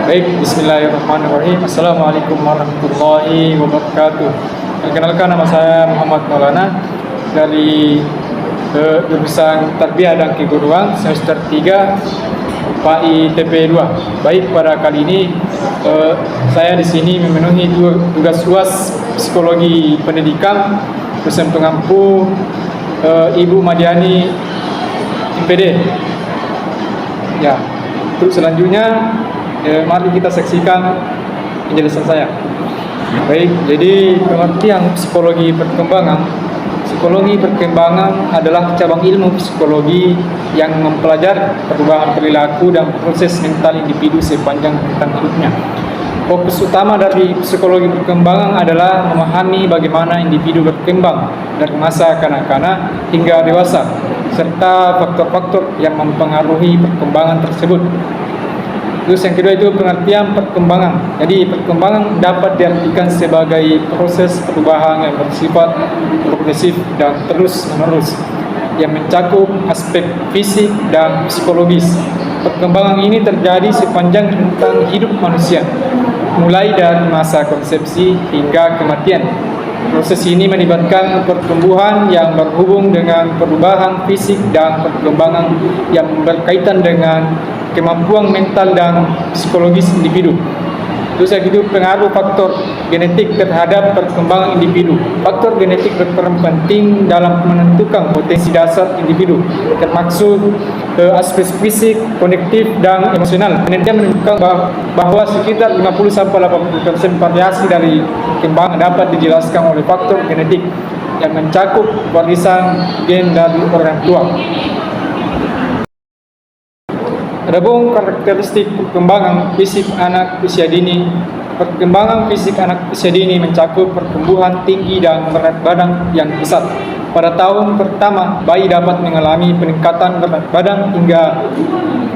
Baik, bismillahirrahmanirrahim. Assalamualaikum warahmatullahi wabarakatuh. Perkenalkan, nama saya Muhammad Maulana dari jurusan Tarbiyah dan Keguruan semester 3 PAI TP2. Baik, pada kali ini saya di sini memenuhi tugas UAS Psikologi Pendidikan bersama pengampu Ibu Madiani IPD. Ya, untuk selanjutnya mari kita saksikan penjelasan saya. Baik, jadi pengertian psikologi perkembangan. Psikologi perkembangan adalah cabang ilmu psikologi yang mempelajari perubahan perilaku dan proses mental individu sepanjang tentang hidupnya. Fokus utama dari psikologi perkembangan adalah memahami bagaimana individu berkembang dari masa kanak-kanak hingga dewasa, serta faktor-faktor yang mempengaruhi perkembangan tersebut. Terus yang kedua itu pengertian perkembangan. Jadi perkembangan dapat diartikan sebagai proses perubahan yang bersifat progresif dan terus-menerus yang mencakup aspek fisik dan psikologis. Perkembangan ini terjadi sepanjang rentang hidup manusia, mulai dari masa konsepsi hingga kematian. Proses ini melibatkan pertumbuhan yang berhubung dengan perubahan fisik dan perkembangan yang berkaitan dengan kemampuan mental dan psikologis individu. Terus yang kedua, pengaruh faktor genetik terhadap perkembangan individu. Faktor genetik berperan penting dalam menentukan potensi dasar individu, termasuk aspek fisik, kognitif, dan emosional. Penelitian menunjukkan bahwa sekitar 50-80% variasi dari perkembangan dapat dijelaskan oleh faktor genetik yang mencakup warisan gen dari orang tua. Adapun karakteristik perkembangan fisik anak usia dini. Perkembangan fisik anak usia dini mencakup pertumbuhan tinggi dan berat badan yang pesat. Pada tahun pertama, bayi dapat mengalami peningkatan berat badan hingga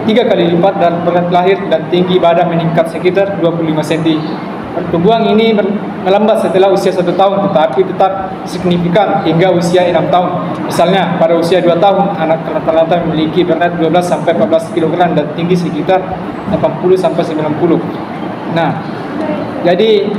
3 kali lipat dan berat lahir dan tinggi badan meningkat sekitar 25 cm. Pertumbuhan ini melambat setelah usia 1 tahun, tetapi tetap signifikan hingga usia 6 tahun. Misalnya, pada usia 2 tahun, anak rata-rata memiliki berat 12-14 kg dan tinggi sekitar 80-90. Nah, jadi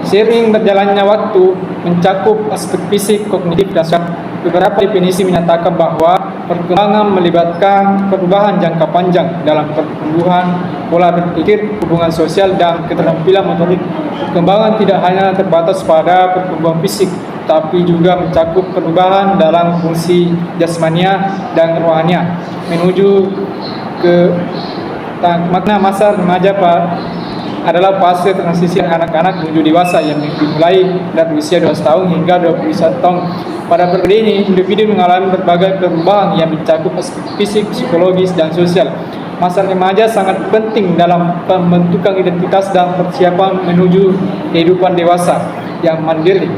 seiring berjalannya waktu mencakup aspek fisik, kognitif, dan sosial. Beberapa definisi menyatakan bahwa perkembangan melibatkan perubahan jangka panjang dalam pertumbuhan, pola berpikir, hubungan sosial, dan keterampilan motorik. Perkembangan tidak hanya terbatas pada pertumbuhan fisik, tapi juga mencakup perubahan dalam fungsi jasmania dan rohania menuju ke makna masa remaja adalah fase transisi anak-anak menuju dewasa yang dimulai dari usia 12 tahun hingga 21 tahun. Pada periode ini, individu mengalami berbagai perubahan yang mencakup aspek fisik, psikologis, dan sosial. Masa remaja sangat penting dalam pembentukan identitas dan persiapan menuju kehidupan dewasa yang mandiri.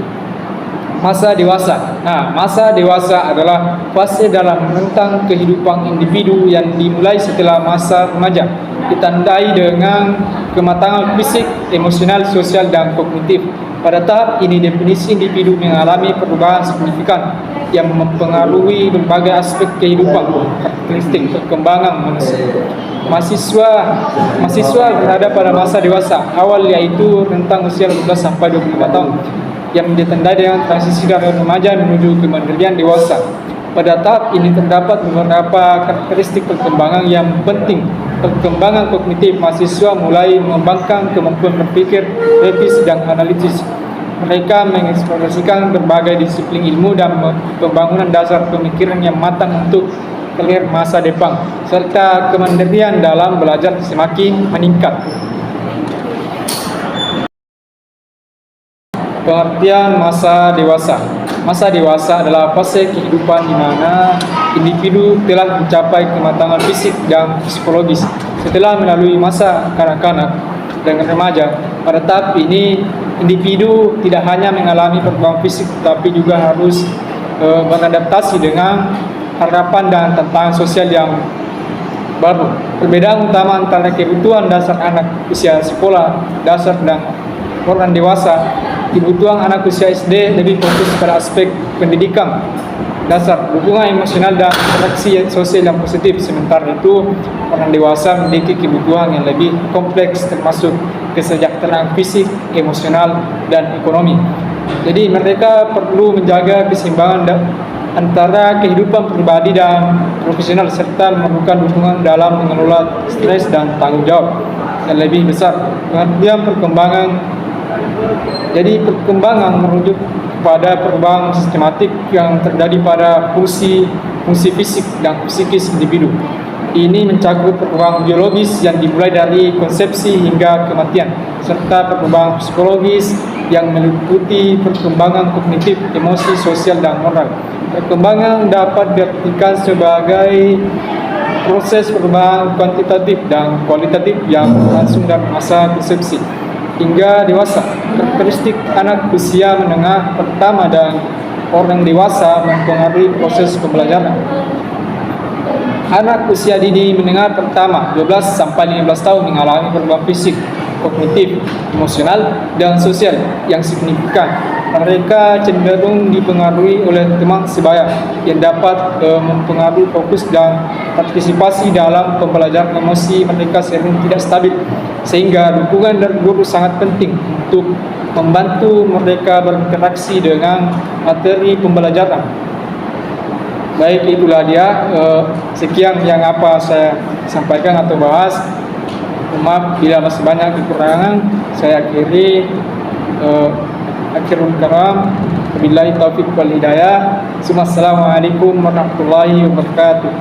Masa dewasa. Nah, masa dewasa adalah fase dalam rentang kehidupan individu yang dimulai setelah masa remaja, ditandai dengan kematangan fisik, emosional, sosial, dan kognitif. Pada tahap ini, definisi individu mengalami perubahan signifikan yang mempengaruhi berbagai aspek kehidupan, karakteristik perkembangan manusia. Mahasiswa berada pada masa dewasa awal, yaitu rentang usia 15 sampai 25 tahun, yang ditandai dengan transisi dari remaja menuju kemandirian dewasa. Pada tahap ini terdapat beberapa karakteristik perkembangan yang penting. Perkembangan kognitif, mahasiswa mulai mengembangkan kemampuan berpikir, kritis, dan analitis. Mereka mengeksplorasikan berbagai disiplin ilmu dan pembangunan dasar pemikiran yang matang untuk karir masa depan, serta kemandirian dalam belajar semakin meningkat. Pengertian masa dewasa. Masa dewasa adalah fase kehidupan di mana individu telah mencapai kematangan fisik dan psikologis setelah melalui masa kanak-kanak dan remaja. Pada tahap ini, individu tidak hanya mengalami perubahan fisik, tapi juga harus beradaptasi dengan harapan dan tantangan sosial yang baru. Perbedaan utama antara kebutuhan dasar anak usia sekolah dasar dan orang dewasa. Kebutuhan anak usia SD lebih fokus pada aspek pendidikan dasar dukungan emosional dan interaksi sosial yang positif. Sementara itu, orang dewasa memiliki kebutuhan yang lebih kompleks termasuk kesejahteraan fisik, emosional, dan ekonomi. Jadi mereka perlu menjaga keseimbangan antara kehidupan pribadi dan profesional serta memerlukan dukungan dalam mengelola stres dan tanggung jawab yang lebih besar. Kemudian perkembangan merujuk pada perubahan sistematik yang terjadi pada fungsi fisik dan psikis individu. Ini mencakup perubahan biologis yang dimulai dari konsepsi hingga kematian, serta perubahan psikologis yang meliputi perkembangan kognitif, emosi, sosial, dan moral. Perkembangan dapat diartikan sebagai proses perubahan kuantitatif dan kualitatif yang berlangsung dari masa konsepsi hingga dewasa. Karakteristik anak usia menengah pertama dan orang dewasa mempengaruhi proses pembelajaran. Anak usia dini menengah pertama 12 sampai 15 tahun mengalami perubahan fisik, kognitif, emosional, dan sosial yang signifikan. Mereka cenderung dipengaruhi oleh teman sebaya yang dapat mempengaruhi fokus dan partisipasi dalam pembelajaran. Emosi mereka sering tidak stabil, sehingga dukungan dari guru sangat penting untuk membantu mereka berinteraksi dengan materi pembelajaran. Baik, itulah dia sekian yang apa saya sampaikan atau bahas. Maaf bila masih banyak kekurangan. Saya akhiri akhirul kalam. Wabillahi taufiq wal hidayah. Assalamualaikum warahmatullahi wabarakatuh.